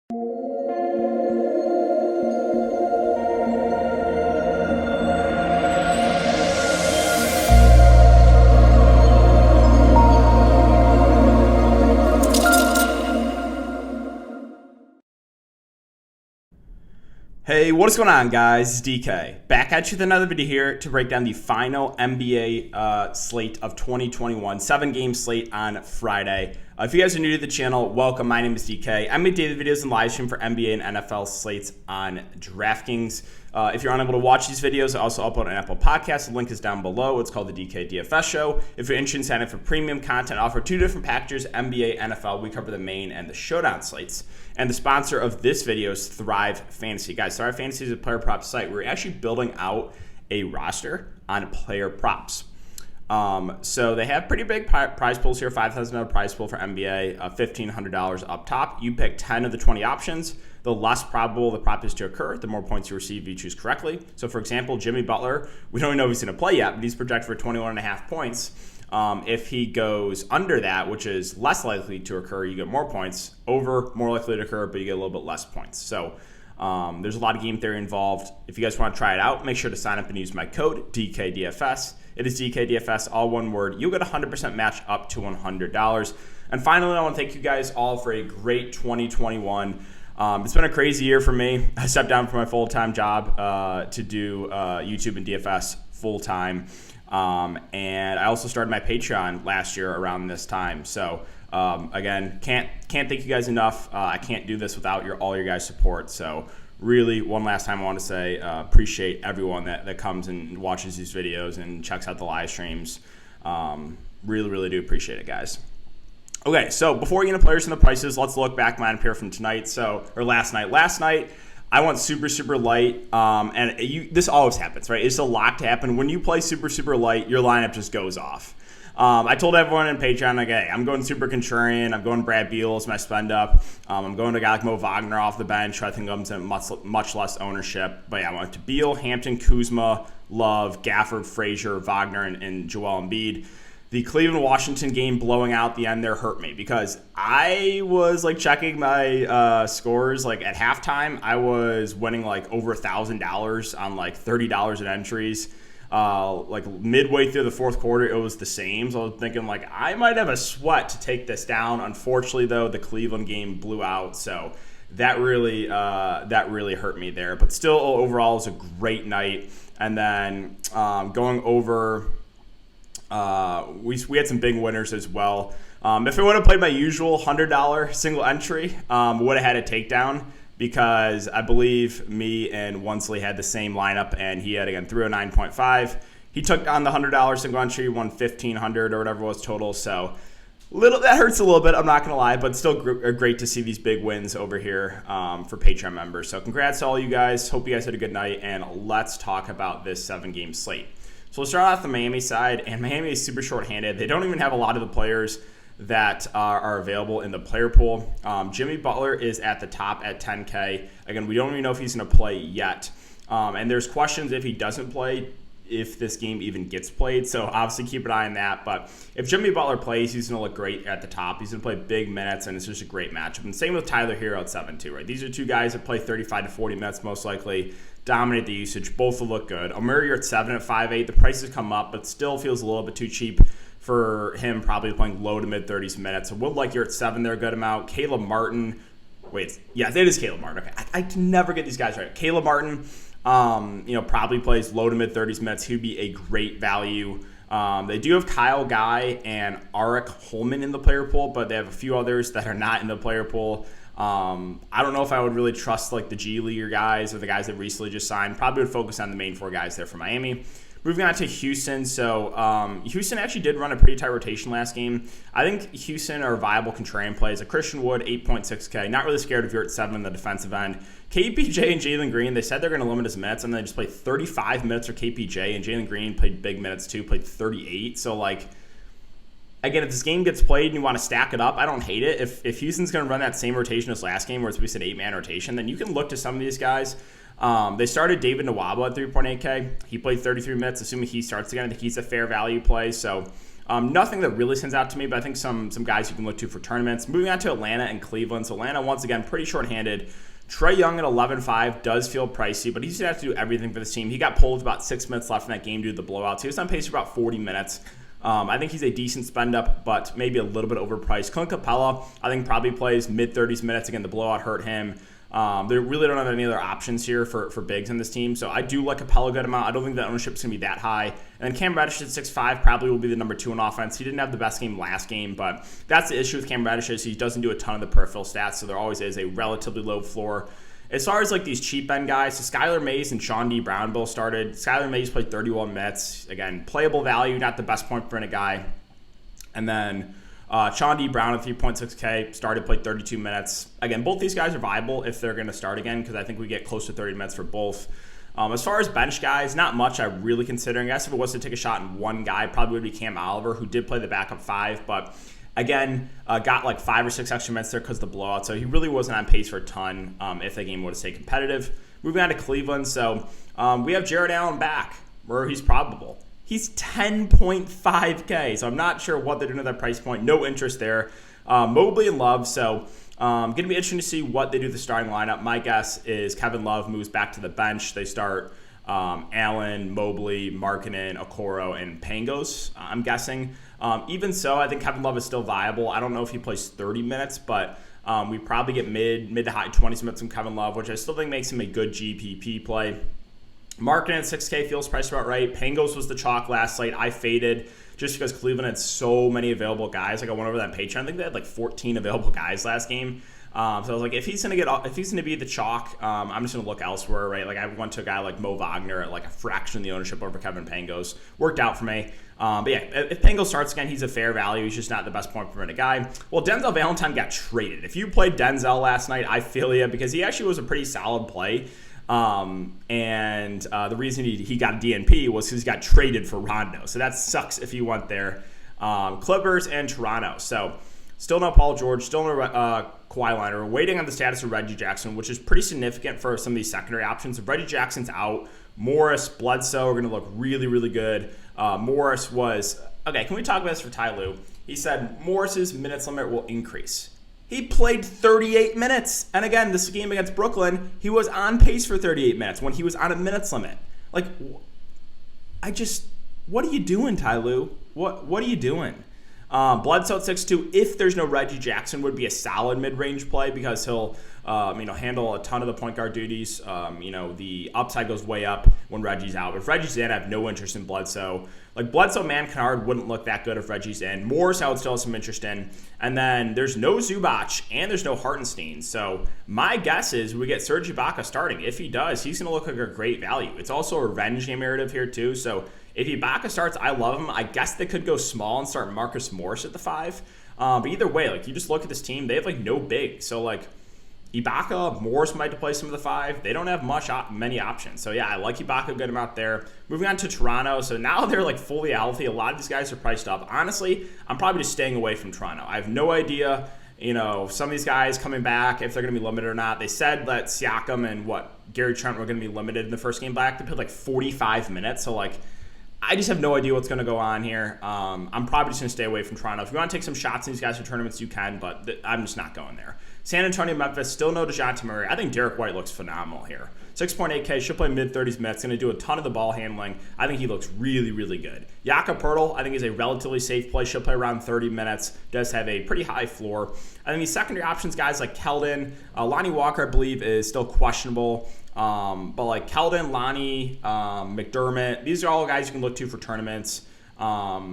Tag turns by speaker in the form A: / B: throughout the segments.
A: Hey, what is going on, guys? It's DK. Back at you with another video here to break down the final NBA slate of 2021. 7-game slate on Friday. If you guys are new to the channel, welcome. My name is DK. I make daily videos and live stream for NBA and NFL slates on Draftkings. If you're unable to watch these videos, I also upload an Apple Podcast. The link is down below. It's called the DK DFS Show. If you're interested in signing up for premium content, I offer 2 different packages, NBA, NFL. We cover the main and the showdown slates. And the sponsor of this video is Thrive Fantasy. Guys, Thrive Fantasy is a player props site. We're actually building out a roster on player props. So they have pretty big prize pools here, $5,000 prize pool for NBA, $1,500 up top. You pick 10 of the 20 options. The less probable the prop is to occur, the more points you receive if you choose correctly. So for example, Jimmy Butler, we don't even know if he's going to play yet, but he's projected for 21.5 points. If he goes under that, which is less likely to occur, you get more points. Over, more likely to occur, but you get a little bit less points. So there's a lot of game theory involved. If you guys want to try it out, make sure to sign up and use my code, DKDFS. It is DKDFS, all one word. You'll get a 100% match up to $100. And finally, I want to thank you guys all for a great 2021. It's been a crazy year for me. I stepped down from my full-time job to do YouTube and DFS full-time. And I also started my Patreon last year around this time. So again, can't thank you guys enough. I can't do this without all your guys' support. So really, one last time I want to say appreciate everyone that comes and watches these videos and checks out the live streams. Really do appreciate it, guys. Okay, so before we get into players and the prices, let's look back my pair from tonight. Last night. Last night, I went super light, and this always happens, right? It's a lot to happen. When you play super light, your lineup just goes off. I told everyone in Patreon, like, hey, I'm going super contrarian. I'm going Brad Beal as my spend up. I'm going to a guy like Mo Wagner off the bench, who I think comes in much less ownership. But yeah, I went to Beal, Hampton, Kuzma, Love, Gafford, Frazier, Wagner, and Joel Embiid. The Cleveland-Washington game blowing out the end there hurt me because I was like checking my scores. Like at halftime, I was winning like over $1,000 on like $30 in entries. Like midway through the fourth quarter, it was the same. So I was thinking like I might have a sweat to take this down. Unfortunately, though, the Cleveland game blew out, so that really hurt me there. But still, overall, it was a great night. And then going over. We had some big winners as well. If I would have played my usual $100 single entry, would have had a takedown because I believe me and Onsley had the same lineup, and he had, again, 309.5. He took on the $100 single entry, won $1,500 or whatever it was total. So that hurts a little bit, I'm not going to lie, but still great to see these big wins over here for Patreon members. So congrats to all you guys. Hope you guys had a good night, and let's talk about this 7-game slate. So we'll start off the Miami side, and Miami is super short-handed. They don't even have a lot of the players that are available in the player pool. Jimmy Butler is at the top at $10K. Again, we don't even know if he's going to play yet. And there's questions if he doesn't play, if this game even gets played. So obviously keep an eye on that. But if Jimmy Butler plays, he's going to look great at the top. He's going to play big minutes, and it's just a great matchup. And same with Tyler Hero at 7-2, right? These are two guys that play 35 to 40 minutes most likely. Dominate the usage. Both will look good. Amir, you're at 7 at 5'8". The prices come up, but still feels a little bit too cheap for him, probably playing low to mid 30s minutes. So Wood, like, you're at 7 there, a good amount. Caleb Martin. Wait, yeah, it is Caleb Martin. Okay, I can never get these guys right. Caleb Martin, probably plays low to mid 30s minutes. He'd be a great value. They do have Kyle Guy and Arik Holman in the player pool, but they have a few others that are not in the player pool. I don't know if I would really trust like the G Leaguer guys or the guys that recently just signed. Probably would focus on the main 4 guys there for Miami. Moving on to Houston. So Houston actually did run a pretty tight rotation last game. I think Houston are viable contrarian plays. A Christian Wood, 8.6K. Not really scared if you're at 7 in the defensive end. KPJ and Jalen Green, they said they're going to limit his minutes, and they just played 35 minutes for KPJ, and Jalen Green played big minutes too, played 38. So, like, again, if this game gets played and you want to stack it up, I don't hate it. If Houston's going to run that same rotation as last game, where it's basically an 8-man rotation, then you can look to some of these guys. They started David Nwaba at 3.8K. He played 33 minutes. Assuming he starts again, I think he's a fair value play. So Nothing that really stands out to me, but I think some guys you can look to for tournaments. Moving on to Atlanta and Cleveland. So Atlanta, once again, pretty shorthanded. Trae Young at 11.5 does feel pricey, but he's going to have to do everything for this team. He got pulled with about 6 minutes left in that game due to the blowouts. He was on pace for about 40 minutes. I think he's a decent spend-up, but maybe a little bit overpriced. Clint Capella, I think, probably plays mid-30s minutes. Again, the blowout hurt him. They really don't have any other options here for bigs in this team. So I do like Capella a good amount. I don't think the ownership is going to be that high. And then Cam Reddish at 6'5 probably will be the number 2 in offense. He didn't have the best game last game, but that's the issue with Cam Reddish is he doesn't do a ton of the peripheral stats, so there always is a relatively low floor. As far as like these cheap end guys, so Skylar Mays and Sean D. Brown both started. Skylar Mays played 31 minutes. Again, playable value, not the best point per minute guy. And then Sean D. Brown at 3.6K started, played 32 minutes. Again, both these guys are viable if they're going to start again because I think we get close to 30 minutes for both. As far as bench guys, not much I'm really considering. I guess if it was to take a shot in one guy, probably would be Cam Oliver, who did play the backup 5, but again, got like 5 or 6 extra minutes there because of the blowout, so he really wasn't on pace for a ton if the game would have stayed competitive. Moving on to Cleveland, so we have Jared Allen back, where he's probable. He's 10.5K, so I'm not sure what they're doing at that price point. No interest there. Mobley and Love, so going to be interesting to see what they do with the starting lineup. My guess is Kevin Love moves back to the bench. They start Allen, Mobley, Markkanen, Okoro, and Pangos, I'm guessing. Even so, I think Kevin Love is still viable. I don't know if he plays 30 minutes, but we probably get mid to high 20s minutes from Kevin Love, which I still think makes him a good GPP play. Markkanen at 6K feels priced about right. Pangos was the chalk last slate. I faded just because Cleveland had so many available guys. Like I went over that Patreon. I think they had like 14 available guys last game. So I was like, if he's gonna be the chalk, I'm just gonna look elsewhere, right? Like I went to a guy like Mo Wagner at like a fraction of the ownership over Kevin Pangos. Worked out for me. But yeah, if Pangos starts again, he's a fair value. He's just not the best point per minute guy. Well, Denzel Valentine got traded. If you played Denzel last night, I feel you because he actually was a pretty solid play. The reason he got DNP was because he got traded for Rondo. So that sucks if you went there. Clippers and Toronto. So still no Paul George, still no Kawhi Leonard. We're waiting on the status of Reggie Jackson, which is pretty significant for some of these secondary options. If Reggie Jackson's out, Morris, Bledsoe are going to look really, really good. Morris was... Okay, can we talk about this for Ty Lue? He said Morris's minutes limit will increase. He played 38 minutes. And again, this game against Brooklyn, he was on pace for 38 minutes when he was on a minutes limit. Like, what are you doing, Ty Lue? What are you doing? Bledsoe at 6'2", if there's no Reggie Jackson, would be a solid mid-range play because he'll handle a ton of the point guard duties. The upside goes way up when Reggie's out. If Reggie's in, I have no interest in Bledsoe. Like Bledsoe, man, Kennard wouldn't look that good if Reggie's in. Morris, I would still have some interest in. And then there's no Zubac and there's no Hartenstein. So my guess is we get Serge Ibaka starting. If he does, he's going to look like a great value. It's also a revenge game narrative here too. So if Ibaka starts, I love him. I guess they could go small and start Marcus Morris at the 5. But either way, like you just look at this team, they have like no big. So like Ibaka, Morris might play some of the 5. They don't have many options. So yeah, I like Ibaka a good amount there. Moving on to Toronto. So now they're like fully healthy. A lot of these guys are priced up. Honestly, I'm probably just staying away from Toronto. I have no idea, some of these guys coming back, if they're going to be limited or not. They said that Siakam and Gary Trent were going to be limited in the first game back. They played like 45 minutes. So like, I just have no idea what's going to go on here. I'm probably just going to stay away from Toronto. If you want to take some shots in these guys for tournaments, you can, but I'm just not going there. San Antonio, Memphis, still no DeJounte Murray. I think Derek White looks phenomenal here. 6.8K, should play mid-30s minutes, going to do a ton of the ball handling. I think he looks really, really good. Jakob Poeltl, I think, is a relatively safe play. Should play around 30 minutes. Does have a pretty high floor. And then these secondary options, guys like Keldon. Lonnie Walker, I believe, is still questionable. But like Keldon, Lonnie, McDermott, these are all guys you can look to for tournaments. Pop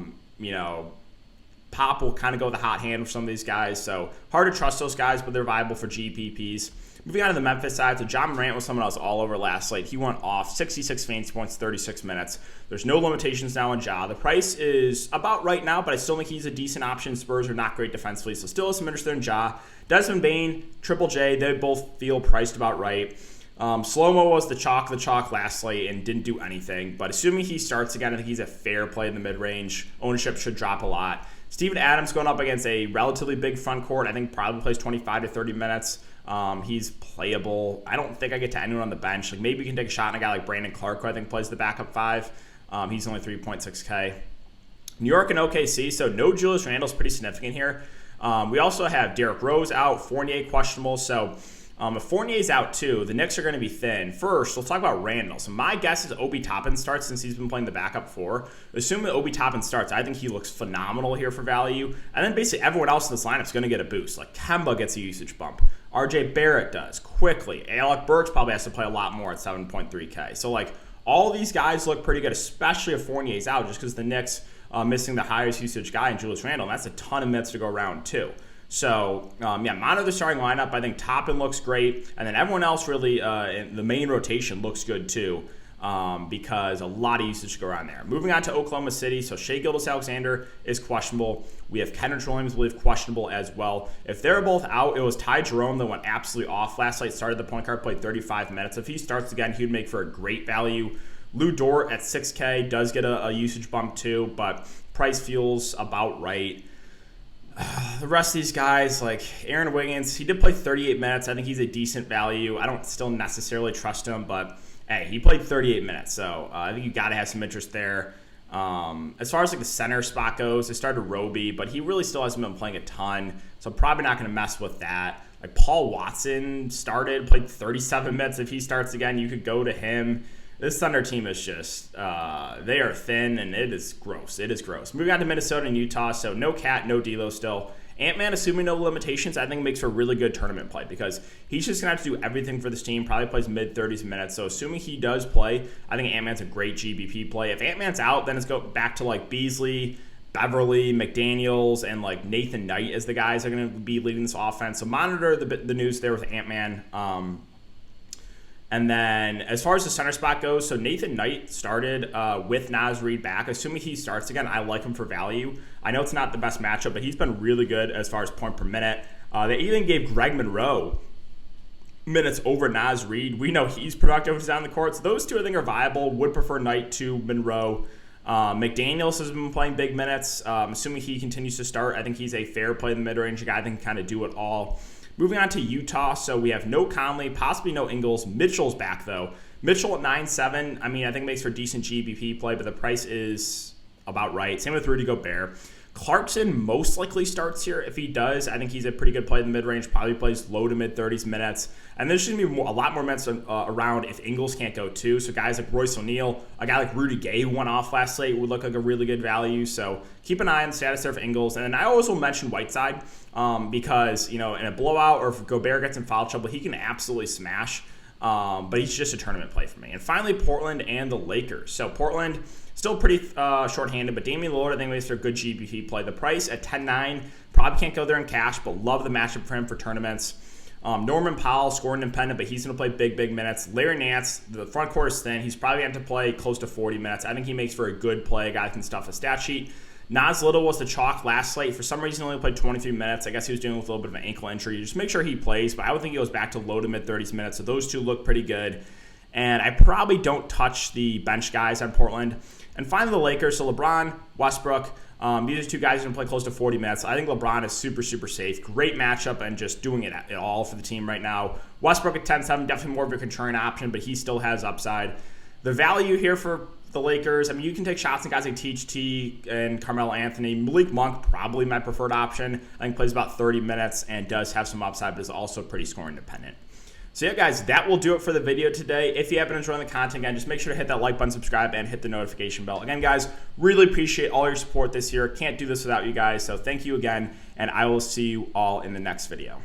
A: will kind of go with a hot hand with some of these guys. So hard to trust those guys, but they're viable for GPPs. Moving on to the Memphis side, so John Morant was someone I was all over last slate. He went off 66 fantasy points, 36 minutes. There's no limitations now on Ja. The price is about right now, but I still think he's a decent option. Spurs are not great defensively, so still have some interest in Ja. Desmond Bane, Triple J, they both feel priced about right. Slow-mo was the chalk last slate and didn't do anything. But assuming he starts again, I think he's a fair play in the mid-range. Ownership should drop a lot. Steven Adams going up against a relatively big front court. I think probably plays 25 to 30 minutes. He's playable. I don't think I get to anyone on the bench. Like maybe we can take a shot on a guy like Brandon Clark, who I think plays the backup 5. He's only 3.6K. New York and OKC, so no Julius Randle's pretty significant here. We also have Derrick Rose out, Fournier questionable, so if Fournier's out too, the Knicks are going to be thin. First, let's talk about Randle. So my guess is Obi Toppin starts since he's been playing the backup 4. Assuming Obi Toppin starts, I think he looks phenomenal here for value. And then basically everyone else in this lineup is going to get a boost. Like Kemba gets a usage bump. RJ Barrett does quickly. Alec Burks probably has to play a lot more at 7.3K. So like all these guys look pretty good, especially if Fournier's out, just because the Knicks missing the highest usage guy in Julius Randle. And that's a ton of minutes to go around too. So, monitor the starting lineup. I think Toppin looks great. And then everyone else really, the main rotation looks good too because a lot of usage to go around there. Moving on to Oklahoma City. So, Shai Gilgeous-Alexander is questionable. We have Kendrick Williams, I believe, questionable as well. If they're both out, it was Ty Jerome that went absolutely off last night. Started the point guard, played 35 minutes. If he starts again, he would make for a great value. Lou Dort at 6K does get a usage bump too, but price feels about right. The rest of these guys, like Aaron Wiggins, he did play 38 minutes. I think he's a decent value. I don't still necessarily trust him, but hey, he played 38 minutes, so I think you got to have some interest there. As far as like the center spot goes, they started Roby, but he really still hasn't been playing a ton, so I'm probably not going to mess with that. Like Paul Watson played 37 minutes. If he starts again, you could go to him. This Thunder team is just, they are thin, and it is gross. It is gross. Moving on to Minnesota and Utah, so no Cat, no D'Lo still. Ant-Man, assuming no limitations, I think makes for a really good tournament play because he's just going to have to do everything for this team, probably plays mid-30s minutes. So assuming he does play, I think Ant-Man's a great GBP play. If Ant-Man's out, then it's go back to like Beasley, Beverly, McDaniels, and like Nathan Knight as the guys that are going to be leading this offense. So monitor the news there with Ant-Man. And then as far as the center spot goes, so Nathan Knight started with Naz Reid back. Assuming he starts again, I like him for value. I know it's not the best matchup, but he's been really good as far as point per minute. They even gave Greg Monroe minutes over Naz Reid. We know he's productive when he's on the court. So those two I think are viable. Would prefer Knight to Monroe. McDaniels has been playing big minutes. Assuming he continues to start, I think he's a fair play in the mid-range, a guy that can kind of do it all. Moving on to Utah, so we have no Conley, possibly no Ingles. Mitchell's back, though. Mitchell at 9.7, I mean, I think makes for decent GBP play, but the price is about right. Same with Rudy Gobert. Clarkson most likely starts here. If he does, I think he's a pretty good play in the mid-range, probably plays low to mid-30s minutes. And there's going to be a lot more minutes around if Ingles can't go too. So guys like Royce O'Neal, a guy like Rudy Gay who went off last night would look like a really good value. So keep an eye on the status there of Ingles. And then I also mentioned Whiteside because, you know, in a blowout or if Gobert gets in foul trouble, he can absolutely smash. But he's just a tournament play for me. And finally, Portland and the Lakers. So Portland, still pretty shorthanded, but Damian Lillard, I think, makes for a good GBP play. The price at 10.9, probably can't go there in cash, but love the matchup for him for tournaments. Norman Powell, scoring independent, but he's going to play big minutes. Larry Nance, the front court is thin. He's probably going to play close to 40 minutes. I think he makes for a good play. A guy can stuff a stat sheet. Nas Little was the chalk last slate. For some reason, he only played 23 minutes. I guess he was dealing with a little bit of an ankle injury. Just make sure he plays, but I would think he goes back to low to mid-30s minutes. So those two look pretty good. And I probably don't touch the bench guys on Portland. And finally, the Lakers. So LeBron, Westbrook. These are two guys who can play close to 40 minutes. I think LeBron is super safe. Great matchup and just doing it all for the team right now. Westbrook at 10.7, definitely more of a contrarian option, but he still has upside. The value here for the Lakers, I mean, you can take shots on guys like THT and Carmelo Anthony. Malik Monk, probably my preferred option. I think plays about 30 minutes and does have some upside, but is also pretty scoring dependent. So yeah, guys, that will do it for the video today. If you have been enjoying the content, again, just make sure to hit that like button, subscribe, and hit the notification bell. Again, guys, really appreciate all your support this year. Can't do this without you guys, so thank you again, and I will see you all in the next video.